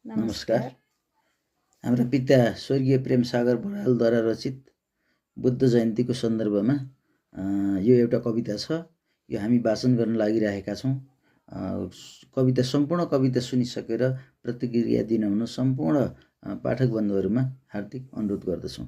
नमस्कार। हाम्रा पिता स्वर्गीय प्रेमसागर बरालद्वारा रचित बुद्ध जयन्तीको सन्दर्भमा यो एउटा कविता छ। यो हामी वाचन गर्न लागिरहेका छौँ। कविता सम्पूर्ण कविता सुनिसकेर प्रतिक्रिया दिनुहुन सम्पूर्ण पाठक बन्धुहरूमा हार्दिक अनुरोध गर्दछौँ।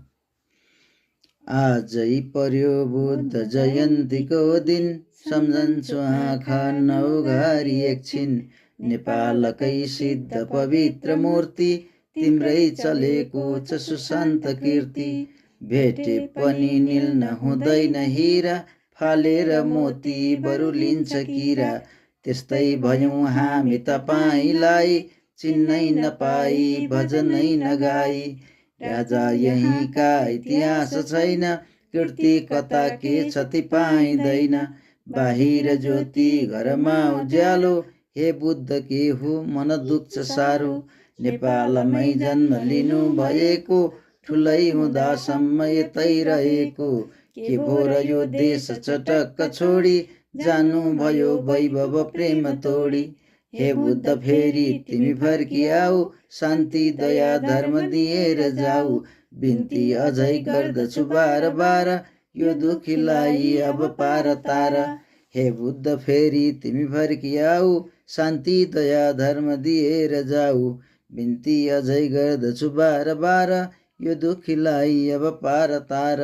आजै पर्यो बुद्ध जयन्तीको दिन, सम्झन्छु आँखा नौघारी एकछिन। नेपालकै सिद्ध पवित्र मूर्ति, तिम्रै चलेको छ सुशान्त कीर्ति। भेटे पनि निल्न हुँदैन हिरा, फालेर मोती बरु लिन्छ किरा। त्यस्तै भयौँ हामी तपाईलाई, चिन्नै नपाई भजनै नगाई। राजा यहीँका इतिहास छैन, कीर्ति कता के क्षति पाइँदैन। बाहिर ज्योति घरमा उज्यालो, हे बुद्ध के हो मन दुख्छ साह्रो। नेपालमै जन्म लिनु भएको, ठुलै हुँदासम्म यतै रहेको। के भो र यो देश चटक्क छोडी, जानु भयो वैभव प्रेम तोडी। हे बुद्ध फेरि तिमी फर्किआऊ, शान्ति दया धर्म दिएर जाऊ। बिन्ती अझै गर्दछु बार बार, यो दुखीलाई अब पार तार। हे बुद्ध फेरि तिमी फर्किआऊ, शान्ति दया धर्म दिएर जाऊ। बिन्ती अझै गर्दछु बार बार, यो दुखीलाई अब पार तार।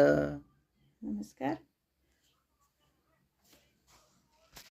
नमस्कार।